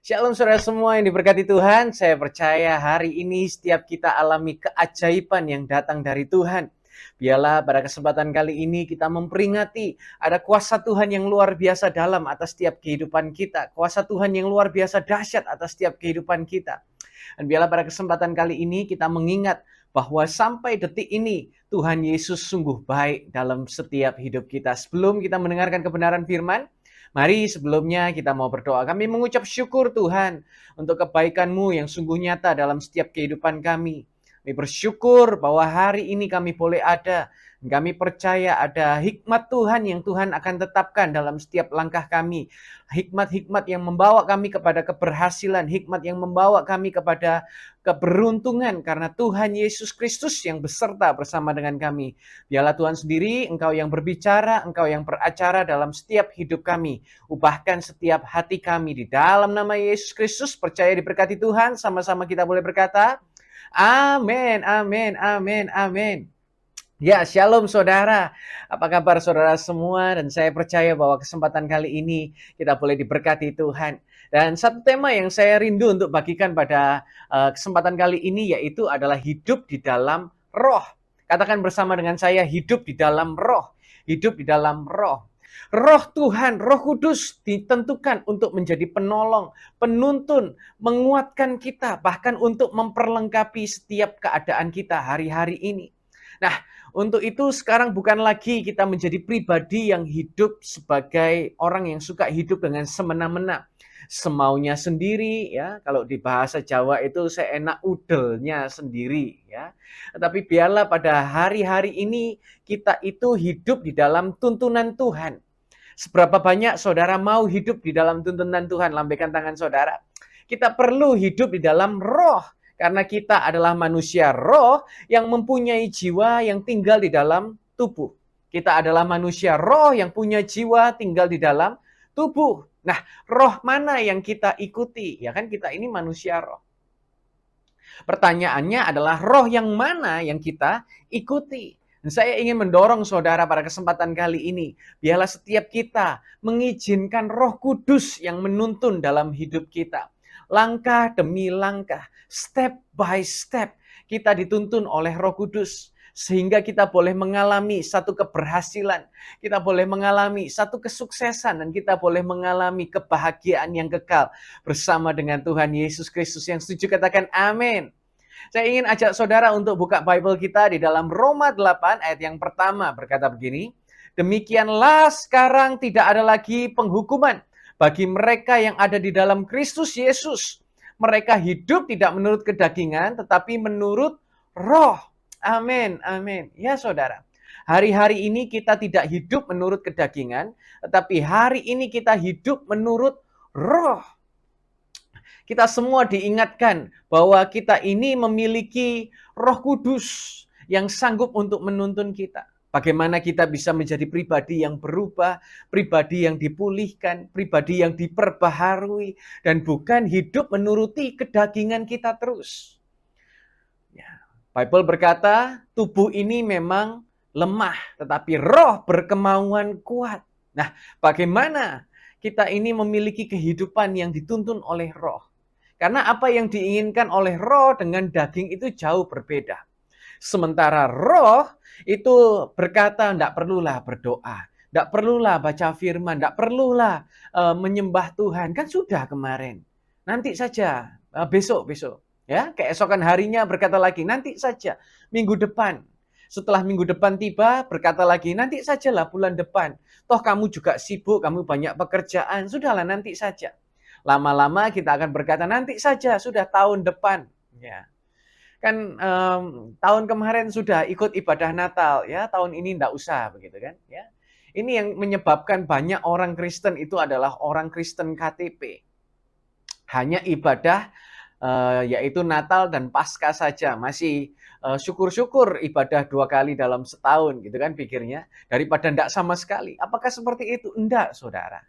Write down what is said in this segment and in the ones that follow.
Shalom saudara semua yang diberkati Tuhan. Saya percaya hari ini setiap kita alami keajaiban yang datang dari Tuhan. Biarlah pada kesempatan kali ini kita memperingati ada kuasa Tuhan yang luar biasa dalam atas setiap kehidupan kita. Kuasa Tuhan yang luar biasa dahsyat atas setiap kehidupan kita. Dan biarlah pada kesempatan kali ini kita mengingat bahwa sampai detik ini Tuhan Yesus sungguh baik dalam setiap hidup kita. Sebelum kita mendengarkan kebenaran firman, mari sebelumnya kita mau berdoa. Kami mengucap syukur Tuhan untuk kebaikan-Mu yang sungguh nyata dalam setiap kehidupan kami. Kami bersyukur bahwa hari ini kami boleh ada. Kami percaya ada hikmat Tuhan yang Tuhan akan tetapkan dalam setiap langkah kami. Hikmat-hikmat yang membawa kami kepada keberhasilan. Hikmat yang membawa kami kepada keberuntungan. Karena Tuhan Yesus Kristus yang beserta bersama dengan kami. Biarlah Tuhan sendiri, Engkau yang berbicara, Engkau yang beracara dalam setiap hidup kami. Ubahkan setiap hati kami di dalam nama Yesus Kristus. Percaya diberkati Tuhan, sama-sama kita boleh berkata, amin, amin, amin, amin. Ya, shalom saudara. Apa kabar saudara semua? Dan saya percaya bahwa kesempatan kali ini kita boleh diberkati Tuhan. Dan satu tema yang saya rindu untuk bagikan pada kesempatan kali ini yaitu adalah hidup di dalam roh. Katakan bersama dengan saya, hidup di dalam roh. Hidup di dalam roh. Roh Tuhan, Roh Kudus ditentukan untuk menjadi penolong, penuntun, menguatkan kita, bahkan untuk memperlengkapi setiap keadaan kita hari-hari ini. Nah, untuk itu sekarang bukan lagi kita menjadi pribadi yang hidup sebagai orang yang suka hidup dengan semena-mena. Semaunya sendiri ya, kalau di bahasa Jawa itu seenak udelnya sendiri ya. Tetapi biarlah pada hari-hari ini kita itu hidup di dalam tuntunan Tuhan. Seberapa banyak saudara mau hidup di dalam tuntunan Tuhan? Lambaikan tangan saudara. Kita perlu hidup di dalam roh. Karena kita adalah manusia roh yang mempunyai jiwa yang tinggal di dalam tubuh. Kita adalah manusia roh yang punya jiwa tinggal di dalam tubuh. Nah, roh mana yang kita ikuti? Ya kan kita ini manusia roh. Pertanyaannya adalah roh yang mana yang kita ikuti? Dan saya ingin mendorong saudara pada kesempatan kali ini. Biarlah setiap kita mengizinkan Roh Kudus yang menuntun dalam hidup kita. Langkah demi langkah, step by step, kita dituntun oleh Roh Kudus. Sehingga kita boleh mengalami satu keberhasilan. Kita boleh mengalami satu kesuksesan. Dan kita boleh mengalami kebahagiaan yang kekal bersama dengan Tuhan Yesus Kristus. Yang setuju katakan amin. Saya ingin ajak saudara untuk buka Bible kita di dalam Roma 8 ayat yang pertama berkata begini. Demikianlah sekarang tidak ada lagi penghukuman bagi mereka yang ada di dalam Kristus Yesus. Mereka hidup tidak menurut kedagingan tetapi menurut roh. Amin, amin. Ya saudara. Hari-hari ini kita tidak hidup menurut kedagingan, tetapi hari ini kita hidup menurut roh. Kita semua diingatkan bahwa kita ini memiliki Roh Kudus yang sanggup untuk menuntun kita. Bagaimana kita bisa menjadi pribadi yang berubah, pribadi yang dipulihkan, pribadi yang diperbaharui, dan bukan hidup menuruti kedagingan kita terus. Ya. Bible berkata, tubuh ini memang lemah, tetapi roh berkemauan kuat. Nah, bagaimana kita ini memiliki kehidupan yang dituntun oleh roh? Karena apa yang diinginkan oleh roh dengan daging itu jauh berbeda. Sementara roh itu berkata, tidak perlulah berdoa, tidak perlulah baca firman, tidak perlulah menyembah Tuhan. Kan sudah kemarin, nanti saja, besok. Ya, keesokan harinya berkata lagi, nanti saja, minggu depan. Setelah minggu depan tiba, berkata lagi, nanti sajalah bulan depan. Toh kamu juga sibuk, kamu banyak pekerjaan, sudahlah nanti saja. Lama-lama kita akan berkata nanti saja, sudah tahun depan. Ya. Kan tahun kemarin sudah ikut ibadah Natal, ya tahun ini enggak usah begitu kan? Ya. Ini yang menyebabkan banyak orang Kristen itu adalah orang Kristen KTP. Hanya ibadah yaitu Natal dan Paskah saja, masih syukur-syukur ibadah 2 kali dalam setahun gitu kan pikirnya, daripada enggak sama sekali. Apakah seperti itu? Enggak, saudara.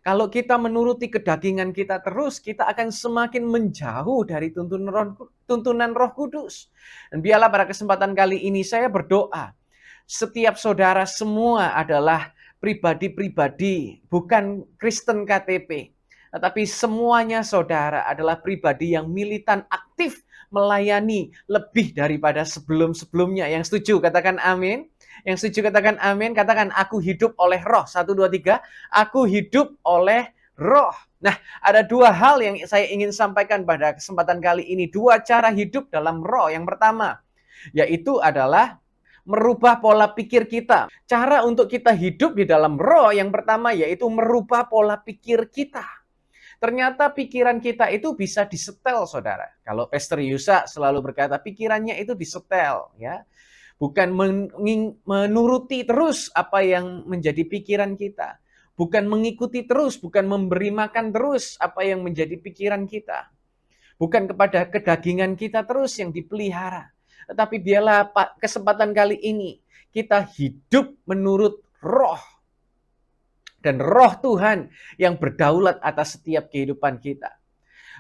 Kalau kita menuruti kedagingan kita terus, kita akan semakin menjauh dari tuntunan Roh Kudus. Dan biarlah pada kesempatan kali ini saya berdoa, setiap saudara semua adalah pribadi-pribadi, bukan Kristen KTP. Tetapi semuanya saudara adalah pribadi yang militan aktif melayani lebih daripada sebelum-sebelumnya. Yang setuju katakan amin. Yang setuju katakan amin. Katakan aku hidup oleh roh. 1, 2, 3. Aku hidup oleh roh. Nah, ada dua hal yang saya ingin sampaikan pada kesempatan kali ini. Dua cara hidup dalam roh. Yang pertama, yaitu adalah merubah pola pikir kita. Cara untuk kita hidup di dalam roh yang pertama yaitu merubah pola pikir kita. Ternyata pikiran kita itu bisa disetel, saudara. Kalau Pastor Yusa selalu berkata, pikirannya itu disetel, ya. Bukan menuruti terus apa yang menjadi pikiran kita. Bukan mengikuti terus, bukan memberi makan terus apa yang menjadi pikiran kita. Bukan kepada kedagingan kita terus yang dipelihara. Tetapi biarlah kesempatan kali ini kita hidup menurut roh. Dan roh Tuhan yang berdaulat atas setiap kehidupan kita.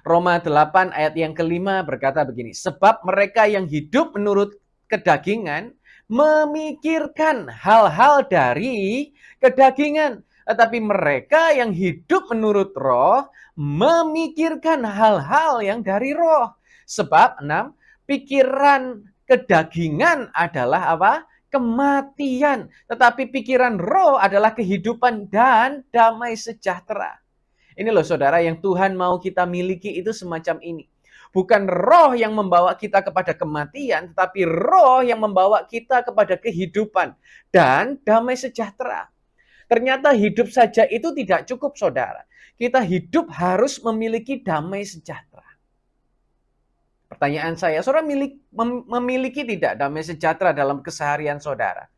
Roma 8 ayat yang kelima berkata begini, sebab mereka yang hidup menurut kedagingan memikirkan hal-hal dari kedagingan. Tetapi mereka yang hidup menurut roh memikirkan hal-hal yang dari roh. Sebab 6, pikiran kedagingan adalah apa? Kematian. Tetapi pikiran roh adalah kehidupan dan damai sejahtera. Ini loh saudara, yang Tuhan mau kita miliki itu semacam ini. Bukan roh yang membawa kita kepada kematian, tetapi roh yang membawa kita kepada kehidupan dan damai sejahtera. Ternyata hidup saja itu tidak cukup saudara. Kita hidup harus memiliki damai sejahtera. Pertanyaan saya, saudara memiliki tidak damai sejahtera dalam keseharian saudara?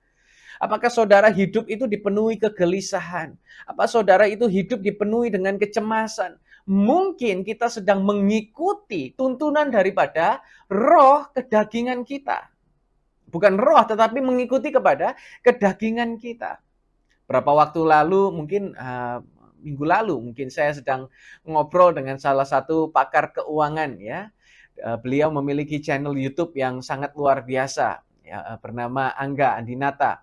Apakah saudara hidup itu dipenuhi kegelisahan? Apa saudara itu hidup dipenuhi dengan kecemasan? Mungkin kita sedang mengikuti tuntunan daripada roh kedagingan kita. Bukan roh, tetapi mengikuti kepada kedagingan kita. Berapa waktu lalu, mungkin minggu lalu, mungkin saya sedang ngobrol dengan salah satu pakar keuangan, ya. Beliau memiliki channel YouTube yang sangat luar biasa, ya, bernama Angga Andinata.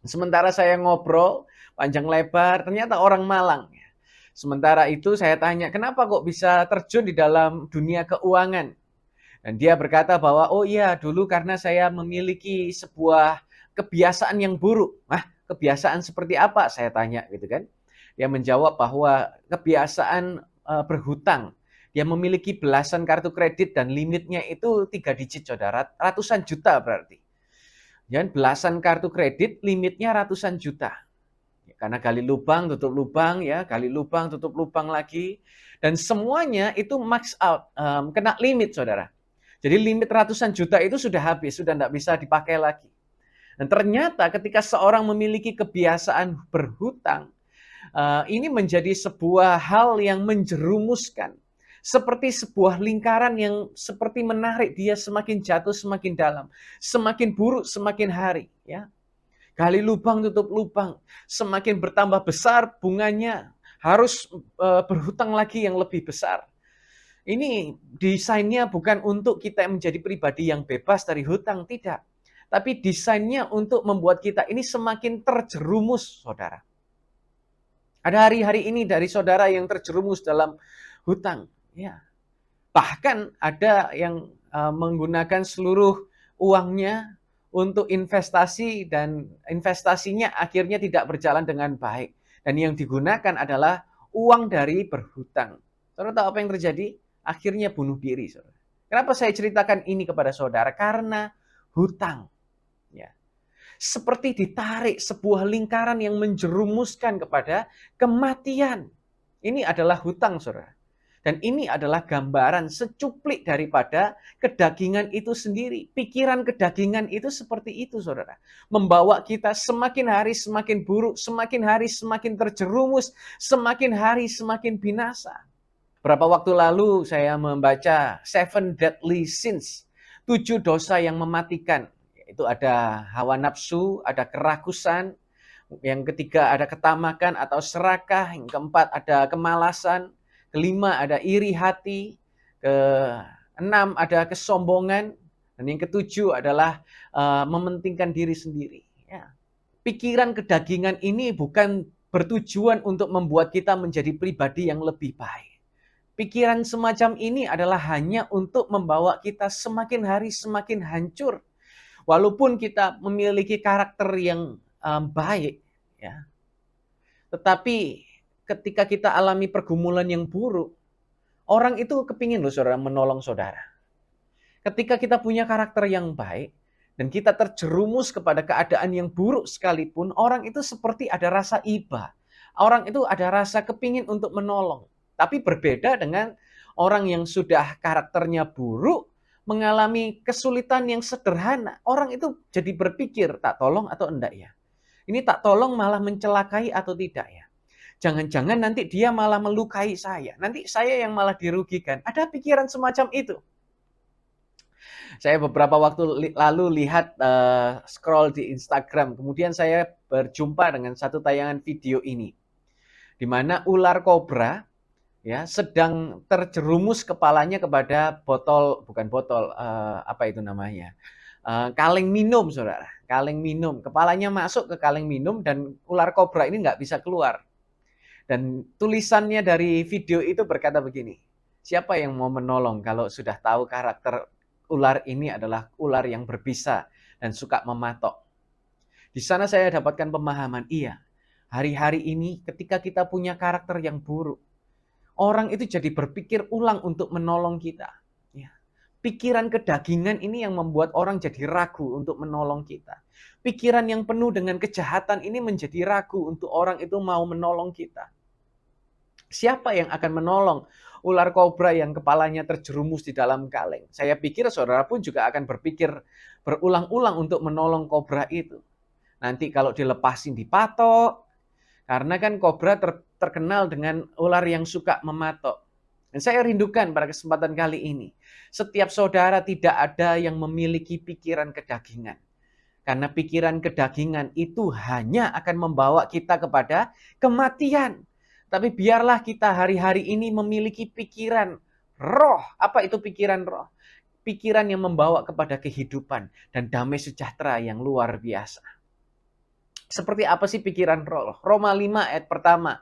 Sementara saya ngobrol panjang lebar, ternyata orang Malang. Sementara itu saya tanya, kenapa kok bisa terjun di dalam dunia keuangan? Dan dia berkata bahwa, oh iya, dulu karena saya memiliki sebuah kebiasaan yang buruk. Kebiasaan seperti apa? Saya tanya gitu kan. Dia menjawab bahwa kebiasaan berhutang. Dia memiliki belasan kartu kredit dan limitnya itu 3 digit, saudara. Ratusan juta berarti. Dan belasan kartu kredit, limitnya ratusan juta. Karena gali lubang, tutup lubang, ya, gali lubang, tutup lubang lagi. Dan semuanya itu max out, kena limit, saudara. Jadi limit ratusan juta itu sudah habis, sudah tidak bisa dipakai lagi. Dan ternyata ketika seorang memiliki kebiasaan berhutang, ini menjadi sebuah hal yang menjerumuskan. Seperti sebuah lingkaran yang seperti menarik dia semakin jatuh semakin dalam. Semakin buruk semakin hari. Ya. Gali lubang tutup lubang. Semakin bertambah besar bunganya. Harus berhutang lagi yang lebih besar. Ini desainnya bukan untuk kita menjadi pribadi yang bebas dari hutang. Tidak. Tapi desainnya untuk membuat kita ini semakin terjerumus, saudara. Ada hari-hari ini dari saudara yang terjerumus dalam hutang. Ya. Bahkan ada yang menggunakan seluruh uangnya untuk investasi dan investasinya akhirnya tidak berjalan dengan baik. Dan yang digunakan adalah uang dari berhutang. Saudara tahu apa yang terjadi? Akhirnya bunuh diri. Saudara. Kenapa saya ceritakan ini kepada saudara? Karena hutang. Ya. Seperti ditarik sebuah lingkaran yang menjerumuskan kepada kematian. Ini adalah hutang, saudara. Dan ini adalah gambaran secuplik daripada kedagingan itu sendiri. Pikiran kedagingan itu seperti itu, saudara. Membawa kita semakin hari semakin buruk, semakin hari semakin terjerumus, semakin hari semakin binasa. Berapa waktu lalu saya membaca 7 Deadly Sins, 7 dosa yang mematikan. Itu ada hawa nafsu, ada kerakusan, yang ketiga ada ketamakan atau serakah, yang keempat ada kemalasan, kelima ada iri hati, keenam ada kesombongan, dan yang ketujuh adalah mementingkan diri sendiri. Ya. Pikiran kedagingan ini bukan bertujuan untuk membuat kita menjadi pribadi yang lebih baik. Pikiran semacam ini adalah hanya untuk membawa kita semakin hari semakin hancur. Walaupun kita memiliki karakter yang baik, ya, tetapi ketika kita alami pergumulan yang buruk, orang itu kepingin loh saudara menolong saudara. Ketika kita punya karakter yang baik, dan kita terjerumus kepada keadaan yang buruk sekalipun, orang itu seperti ada rasa iba. Orang itu ada rasa kepingin untuk menolong. Tapi berbeda dengan orang yang sudah karakternya buruk, mengalami kesulitan yang sederhana. Orang itu jadi berpikir, tak tolong atau enggak ya? Ini tak tolong malah mencelakai atau tidak ya? Jangan-jangan nanti dia malah melukai saya. Nanti saya yang malah dirugikan. Ada pikiran semacam itu. Saya beberapa waktu lalu lihat scroll di Instagram, kemudian saya berjumpa dengan satu tayangan video ini, di mana ular kobra ya sedang terjerumus kepalanya kepada apa itu namanya, kaleng minum, saudara, kaleng minum, kepalanya masuk ke kaleng minum dan ular kobra ini nggak bisa keluar. Dan tulisannya dari video itu berkata begini, siapa yang mau menolong kalau sudah tahu karakter ular ini adalah ular yang berbisa dan suka mematok. Di sana saya dapatkan pemahaman, iya, hari-hari ini ketika kita punya karakter yang buruk, orang itu jadi berpikir ulang untuk menolong kita. Ya. Pikiran kedagingan ini yang membuat orang jadi ragu untuk menolong kita. Pikiran yang penuh dengan kejahatan ini menjadi ragu untuk orang itu mau menolong kita. Siapa yang akan menolong ular kobra yang kepalanya terjerumus di dalam kaleng? Saya pikir saudara pun juga akan berpikir berulang-ulang untuk menolong kobra itu. Nanti kalau dilepasin dipatok, karena kan kobra terkenal dengan ular yang suka mematok. Dan saya rindukan pada kesempatan kali ini, setiap saudara tidak ada yang memiliki pikiran kedagingan. Karena pikiran kedagingan itu hanya akan membawa kita kepada kematian. Tapi biarlah kita hari-hari ini memiliki pikiran roh. Apa itu pikiran roh? Pikiran yang membawa kepada kehidupan dan damai sejahtera yang luar biasa. Seperti apa sih pikiran roh? Roma 5 ayat pertama.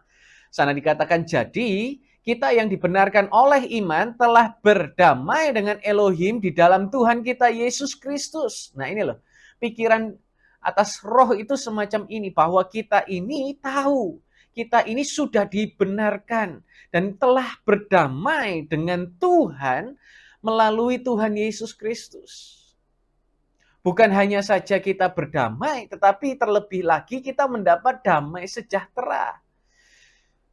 Sana dikatakan, jadi kita yang dibenarkan oleh iman telah berdamai dengan Elohim di dalam Tuhan kita Yesus Kristus. Nah ini loh, pikiran atas roh itu semacam ini, bahwa kita ini tahu, kita ini sudah dibenarkan dan telah berdamai dengan Tuhan melalui Tuhan Yesus Kristus. Bukan hanya saja kita berdamai, tetapi terlebih lagi kita mendapat damai sejahtera.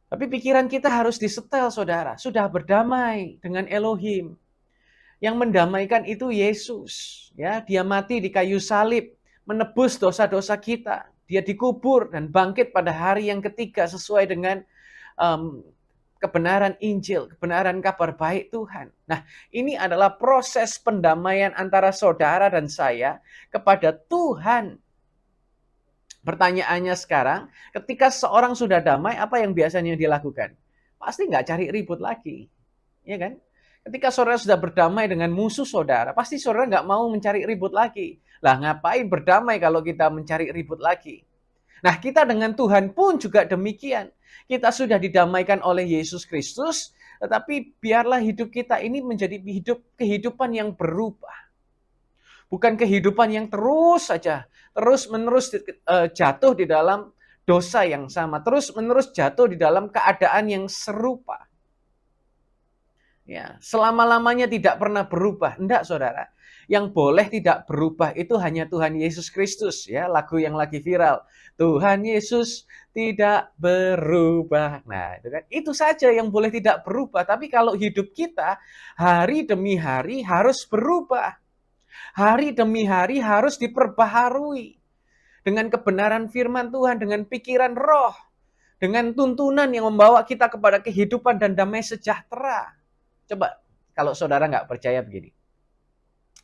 Tapi pikiran kita harus disetel, saudara. Sudah berdamai dengan Elohim. Yang mendamaikan itu Yesus. Ya, dia mati di kayu salib, menebus dosa-dosa kita. Dia dikubur dan bangkit pada hari yang ketiga sesuai dengan kebenaran Injil, kebenaran kabar baik Tuhan. Nah, ini adalah proses pendamaian antara saudara dan saya kepada Tuhan. Pertanyaannya sekarang, ketika seorang sudah damai, apa yang biasanya dilakukan? Pasti nggak cari ribut lagi. Ya kan? Ketika saudara sudah berdamai dengan musuh saudara, pasti saudara nggak mau mencari ribut lagi. Lah ngapain berdamai kalau kita mencari ribut lagi? Nah, kita dengan Tuhan pun juga demikian. Kita sudah didamaikan oleh Yesus Kristus, tetapi biarlah hidup kita ini menjadi kehidupan yang berubah. Bukan kehidupan yang terus saja, terus-menerus jatuh di dalam dosa yang sama, terus-menerus jatuh di dalam keadaan yang serupa. Ya, selama-lamanya tidak pernah berubah. Enggak, saudara. Yang boleh tidak berubah itu hanya Tuhan Yesus Kristus. Ya, lagu yang lagi viral. Tuhan Yesus tidak berubah. Nah, itu kan, itu saja yang boleh tidak berubah. Tapi kalau hidup kita hari demi hari harus berubah. Hari demi hari harus diperbaharui dengan kebenaran firman Tuhan, dengan pikiran roh, dengan tuntunan yang membawa kita kepada kehidupan dan damai sejahtera. Coba kalau saudara nggak percaya begini,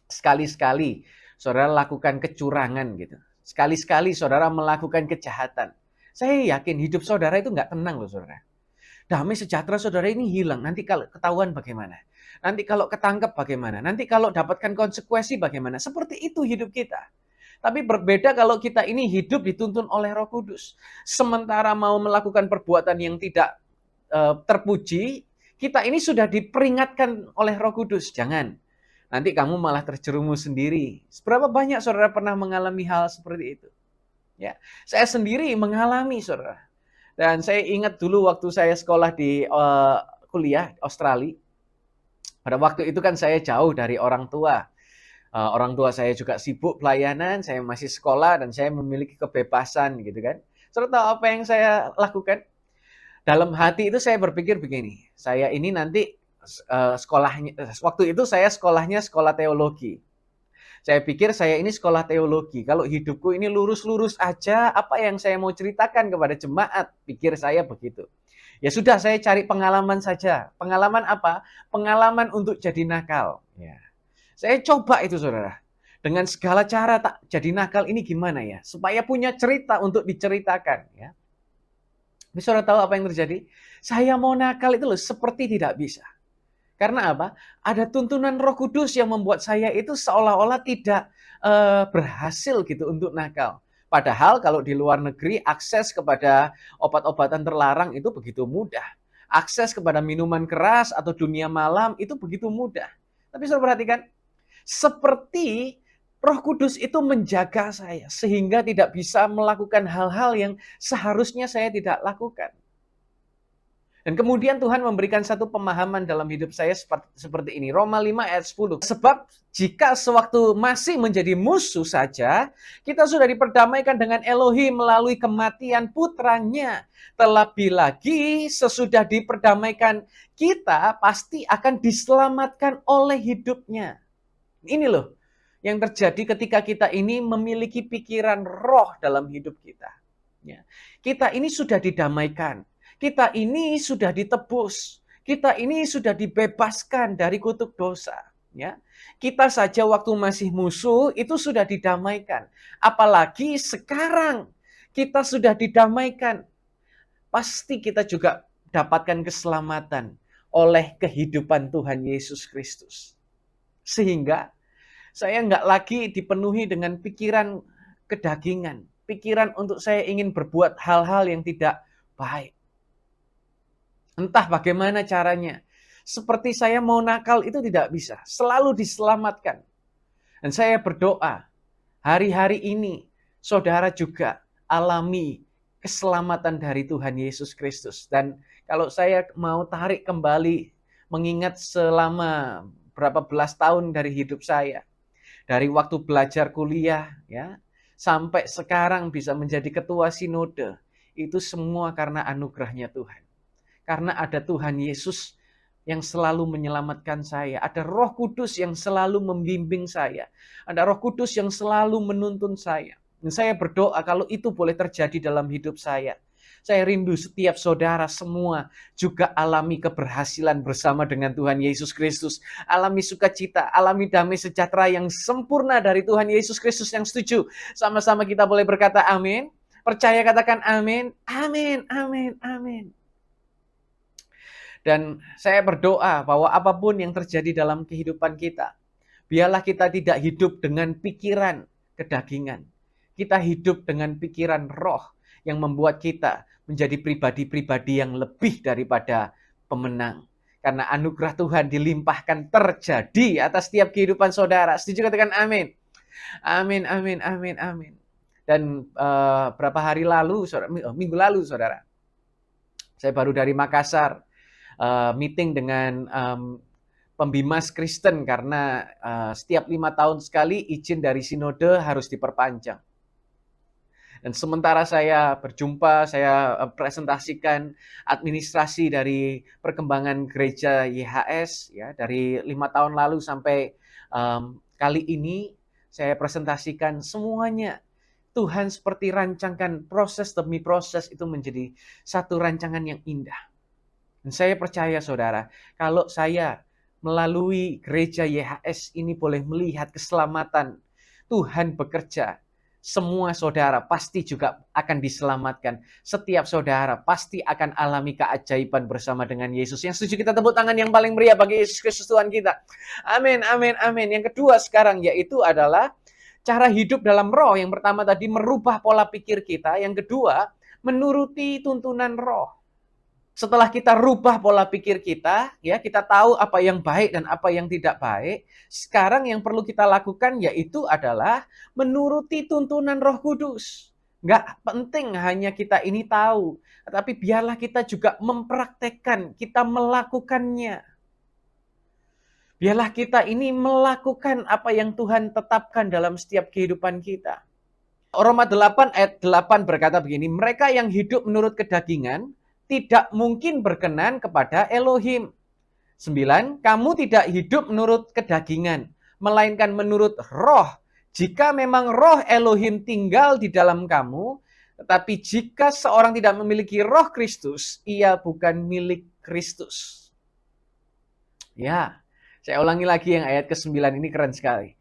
sekali-sekali saudara lakukan kecurangan gitu, sekali-sekali saudara melakukan kejahatan, saya yakin hidup saudara itu nggak tenang loh saudara. Damai sejahtera saudara ini hilang. Nanti kalau ketahuan bagaimana? Nanti kalau ketangkep bagaimana? Nanti kalau dapatkan konsekuensi bagaimana? Seperti itu hidup kita. Tapi berbeda kalau kita ini hidup dituntun oleh Roh Kudus. Sementara mau melakukan perbuatan yang tidak terpuji, kita ini sudah diperingatkan oleh Roh Kudus. Jangan, nanti kamu malah terjerumus sendiri. Seberapa banyak saudara pernah mengalami hal seperti itu? Ya, saya sendiri mengalami, saudara. Dan saya ingat dulu waktu saya sekolah di kuliah Australia. Pada waktu itu kan saya jauh dari orang tua. Orang tua saya juga sibuk pelayanan, saya masih sekolah dan saya memiliki kebebasan gitu kan. Saudara tahu apa yang saya lakukan? Dalam hati itu saya berpikir begini, saya ini nanti sekolahnya, waktu itu saya sekolahnya sekolah teologi. Saya pikir saya ini sekolah teologi, kalau hidupku ini lurus-lurus aja, apa yang saya mau ceritakan kepada jemaat, pikir saya begitu. Ya sudah, saya cari pengalaman saja. Pengalaman apa? Pengalaman untuk jadi nakal. Ya. Saya coba itu, saudara. Dengan segala cara tak jadi nakal ini gimana ya? Supaya punya cerita untuk diceritakan. Ya. Tapi saudara tahu apa yang terjadi? Saya mau nakal itu loh, seperti tidak bisa. Karena apa? Ada tuntunan Roh Kudus yang membuat saya itu seolah-olah tidak berhasil gitu untuk nakal. Padahal kalau di luar negeri akses kepada obat-obatan terlarang itu begitu mudah. Akses kepada minuman keras atau dunia malam itu begitu mudah. Tapi saudara perhatikan, seperti Roh Kudus itu menjaga saya sehingga tidak bisa melakukan hal-hal yang seharusnya saya tidak lakukan. Dan kemudian Tuhan memberikan satu pemahaman dalam hidup saya seperti ini. Roma 5 ayat 10. Sebab jika sewaktu masih menjadi musuh saja, kita sudah diperdamaikan dengan Elohim melalui kematian putranya. Terlebih lagi sesudah diperdamaikan, kita pasti akan diselamatkan oleh hidupnya. Ini loh yang terjadi ketika kita ini memiliki pikiran roh dalam hidup kita. Kita ini sudah didamaikan. Kita ini sudah ditebus. Kita ini sudah dibebaskan dari kutuk dosa. Ya, kita saja waktu masih musuh itu sudah didamaikan. Apalagi sekarang kita sudah didamaikan. Pasti kita juga dapatkan keselamatan oleh kehidupan Tuhan Yesus Kristus. Sehingga saya nggak lagi dipenuhi dengan pikiran kedagingan. Pikiran untuk saya ingin berbuat hal-hal yang tidak baik. Entah bagaimana caranya. Seperti saya mau nakal itu tidak bisa. Selalu diselamatkan. Dan saya berdoa, hari-hari ini saudara juga alami keselamatan dari Tuhan Yesus Kristus. Dan kalau saya mau tarik kembali, mengingat selama berapa belas tahun dari hidup saya. Dari waktu belajar kuliah, ya, sampai sekarang bisa menjadi ketua sinode. Itu semua karena anugerahnya Tuhan. Karena ada Tuhan Yesus yang selalu menyelamatkan saya. Ada Roh Kudus yang selalu membimbing saya. Ada Roh Kudus yang selalu menuntun saya. Dan saya berdoa kalau itu boleh terjadi dalam hidup saya. Saya rindu setiap saudara semua juga alami keberhasilan bersama dengan Tuhan Yesus Kristus. Alami sukacita, alami damai sejahtera yang sempurna dari Tuhan Yesus Kristus. Yang setuju? Sama-sama kita boleh berkata amin. Percaya katakan amin. Amin, amin, amin. Dan saya berdoa bahwa apapun yang terjadi dalam kehidupan kita, biarlah kita tidak hidup dengan pikiran kedagingan. Kita hidup dengan pikiran roh yang membuat kita menjadi pribadi-pribadi yang lebih daripada pemenang. Karena anugerah Tuhan dilimpahkan terjadi atas setiap kehidupan saudara. Setuju katakan amin. Amin, amin, amin, amin. Dan berapa hari lalu, minggu lalu saudara, saya baru dari Makassar. Meeting dengan pembimas Kristen karena setiap 5 tahun sekali izin dari sinode harus diperpanjang. Dan sementara saya berjumpa, saya presentasikan administrasi dari perkembangan gereja YHS ya dari 5 tahun lalu sampai kali ini saya presentasikan semuanya. Tuhan seperti rancangkan proses demi proses itu menjadi satu rancangan yang indah. Dan saya percaya saudara, kalau saya melalui gereja YHS ini boleh melihat keselamatan Tuhan bekerja, semua saudara pasti juga akan diselamatkan. Setiap saudara pasti akan alami keajaiban bersama dengan Yesus. Yang setuju kita tepuk tangan yang paling meriah bagi Yesus Kristus Tuhan kita. Amin, amin, amin. Yang kedua sekarang yaitu adalah Cara hidup dalam roh, yang pertama tadi merubah pola pikir kita, yang kedua menuruti tuntunan roh. Setelah kita rubah pola pikir kita, ya kita tahu apa yang baik dan apa yang tidak baik. Sekarang yang perlu kita lakukan yaitu adalah menuruti tuntunan Roh Kudus. Nggak penting hanya kita ini tahu, tetapi biarlah kita juga mempraktekkan, kita melakukannya. Biarlah kita ini melakukan apa yang Tuhan tetapkan dalam setiap kehidupan kita. Roma 8 ayat 8 berkata begini, mereka yang hidup menurut kedagingan tidak mungkin berkenan kepada Elohim. 9, kamu tidak hidup menurut kedagingan, melainkan menurut roh. Jika memang roh Elohim tinggal di dalam kamu, tetapi jika seorang tidak memiliki roh Kristus, ia bukan milik Kristus. Ya, saya ulangi lagi yang ayat ke-9 ini keren sekali.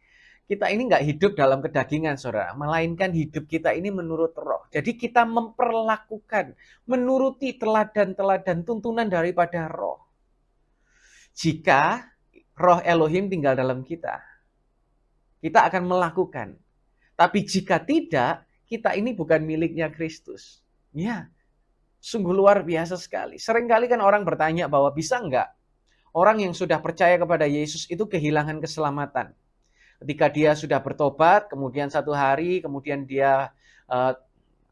Kita ini nggak hidup dalam kedagingan, saudara. Melainkan hidup kita ini menurut roh. Jadi kita memperlakukan, menuruti teladan-teladan tuntunan daripada roh. Jika roh Elohim tinggal dalam kita, kita akan melakukan. Tapi jika tidak, kita ini bukan miliknya Kristus. Ya, sungguh luar biasa sekali. Seringkali kan orang bertanya bahwa bisa nggak orang yang sudah percaya kepada Yesus itu kehilangan keselamatan. Ketika dia sudah bertobat, kemudian satu hari, kemudian dia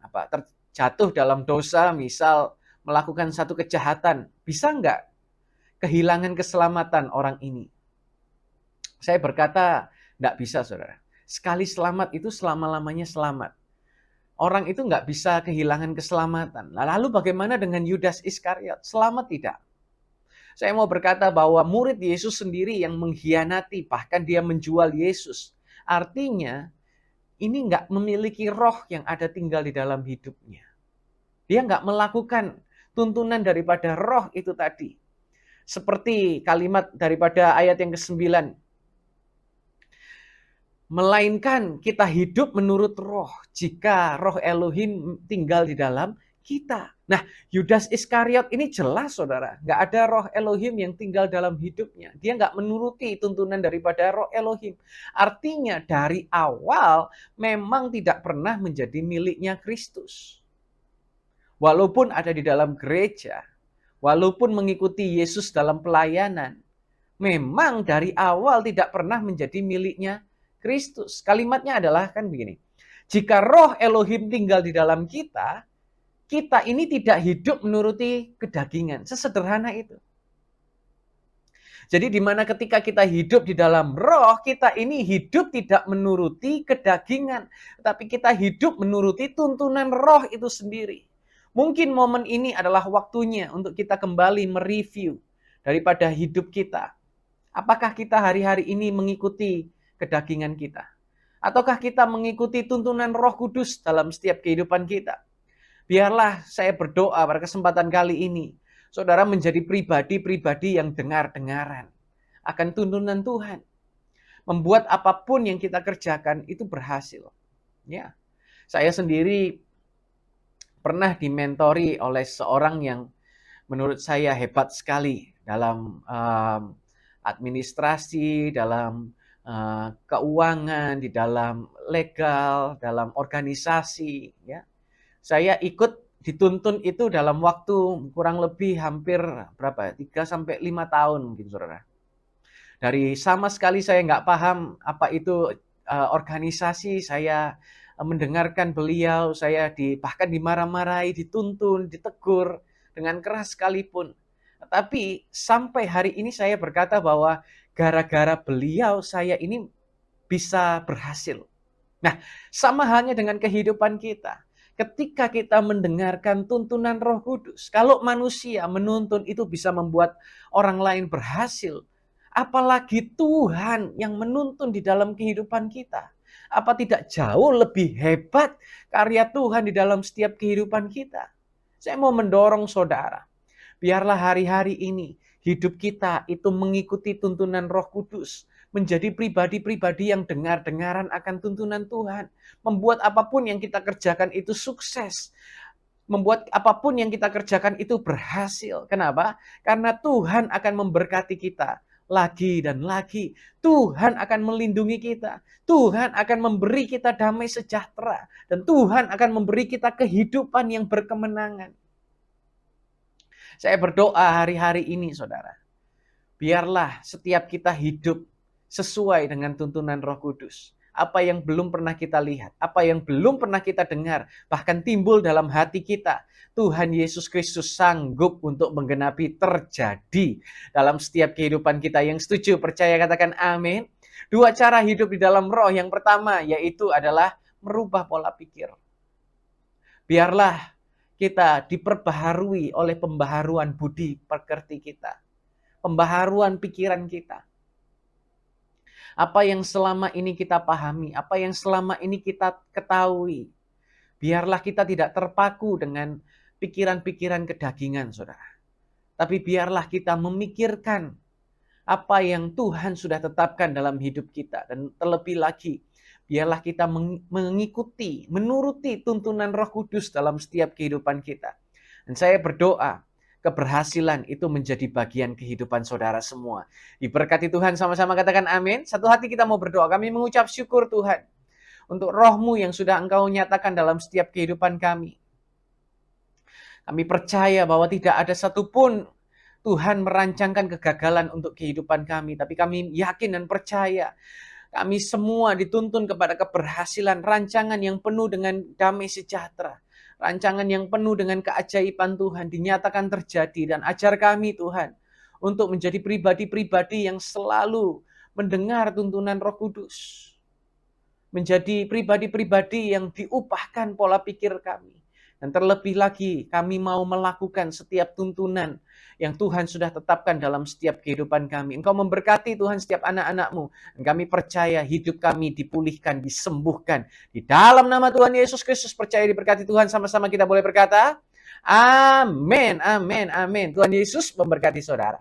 terjatuh dalam dosa, misal melakukan satu kejahatan, bisa nggak kehilangan keselamatan orang ini? Saya berkata, nggak bisa, saudara. Sekali selamat itu selama-lamanya selamat. Orang itu nggak bisa kehilangan keselamatan. Lalu bagaimana dengan Yudas Iskariot? Selamat tidak? Saya mau berkata bahwa murid Yesus sendiri yang mengkhianati, bahkan dia menjual Yesus. Artinya, ini nggak memiliki roh yang ada tinggal di dalam hidupnya. Dia nggak melakukan tuntunan daripada roh itu tadi. Seperti kalimat daripada ayat yang ke-9. Melainkan kita hidup menurut roh, jika roh Elohim tinggal di dalam kita. Nah, Yudas Iskariot ini jelas, saudara. Nggak ada roh Elohim yang tinggal dalam hidupnya. Dia nggak menuruti tuntunan daripada roh Elohim. Artinya dari awal memang tidak pernah menjadi miliknya Kristus. Walaupun ada di dalam gereja, walaupun mengikuti Yesus dalam pelayanan, memang dari awal tidak pernah menjadi miliknya Kristus. Kalimatnya adalah kan begini. Jika roh Elohim tinggal di dalam kita, kita ini tidak hidup menuruti kedagingan. Sesederhana itu. Jadi di mana ketika kita hidup di dalam roh, kita ini hidup tidak menuruti kedagingan. Tapi kita hidup menuruti tuntunan roh itu sendiri. Mungkin momen ini adalah waktunya untuk kita kembali mereview daripada hidup kita. Apakah kita hari-hari ini mengikuti kedagingan kita? Ataukah kita mengikuti tuntunan Roh Kudus dalam setiap kehidupan kita? Biarlah saya berdoa pada kesempatan kali ini, saudara menjadi pribadi-pribadi yang dengar-dengaran akan tuntunan Tuhan. Membuat apapun yang kita kerjakan itu berhasil. Ya, saya sendiri pernah dimentori oleh seorang yang menurut saya hebat sekali dalam administrasi, dalam keuangan, di dalam legal, dalam organisasi. Ya, saya ikut dituntun itu dalam waktu kurang lebih hampir 3-5 tahun mungkin, saudara. Dari sama sekali saya nggak paham apa itu organisasi, saya mendengarkan beliau, saya bahkan dimarah-marahi, dituntun, ditegur dengan keras sekalipun. Tapi sampai hari ini saya berkata bahwa gara-gara beliau saya ini bisa berhasil. Nah, sama halnya dengan kehidupan kita. Ketika kita mendengarkan tuntunan Roh Kudus, kalau manusia menuntun itu bisa membuat orang lain berhasil, apalagi Tuhan yang menuntun di dalam kehidupan kita. Apa tidak jauh lebih hebat karya Tuhan di dalam setiap kehidupan kita? Saya mau mendorong saudara, biarlah hari-hari ini hidup kita itu mengikuti tuntunan Roh Kudus, menjadi pribadi-pribadi yang dengar-dengaran akan tuntunan Tuhan, membuat apapun yang kita kerjakan itu sukses, membuat apapun yang kita kerjakan itu berhasil. Kenapa? Karena Tuhan akan memberkati kita lagi dan lagi. Tuhan akan melindungi kita. Tuhan akan memberi kita damai sejahtera. Dan Tuhan akan memberi kita kehidupan yang berkemenangan. Saya berdoa hari-hari ini, saudara. Biarlah setiap kita hidup sesuai dengan tuntunan Roh Kudus. Apa yang belum pernah kita lihat, apa yang belum pernah kita dengar, bahkan timbul dalam hati kita. Tuhan Yesus Kristus sanggup untuk menggenapi terjadi dalam setiap kehidupan kita. Yang setuju, percaya, katakan amin. Dua cara hidup di dalam roh. Yang pertama yaitu adalah merubah pola pikir. Biarlah kita diperbaharui oleh pembaharuan budi pekerti kita. Pembaharuan pikiran kita. Apa yang selama ini kita pahami, apa yang selama ini kita ketahui, biarlah kita tidak terpaku dengan pikiran-pikiran kedagingan, saudara. Tapi biarlah kita memikirkan apa yang Tuhan sudah tetapkan dalam hidup kita. Dan terlebih lagi, biarlah kita mengikuti, menuruti tuntunan Roh Kudus dalam setiap kehidupan kita. Dan saya berdoa, keberhasilan itu menjadi bagian kehidupan saudara semua. Diberkati Tuhan, sama-sama katakan amin. Satu hati kita mau berdoa, kami mengucap syukur Tuhan untuk roh-Mu yang sudah Engkau nyatakan dalam setiap kehidupan kami. Kami percaya bahwa tidak ada satupun Tuhan merancangkan kegagalan untuk kehidupan kami. Tapi kami yakin dan percaya kami semua dituntun kepada keberhasilan, rancangan yang penuh dengan damai sejahtera. Rancangan yang penuh dengan keajaiban Tuhan dinyatakan terjadi. Dan ajar kami Tuhan untuk menjadi pribadi-pribadi yang selalu mendengar tuntunan Roh Kudus. Menjadi pribadi-pribadi yang diubahkan pola pikir kami. Dan terlebih lagi kami mau melakukan setiap tuntunan yang Tuhan sudah tetapkan dalam setiap kehidupan kami. Engkau memberkati Tuhan setiap anak-anak-Mu. Dan kami percaya hidup kami dipulihkan, disembuhkan. Di dalam nama Tuhan Yesus Kristus percaya diberkati Tuhan. Sama-sama kita boleh berkata, amin, amin, amin. Tuhan Yesus memberkati saudara.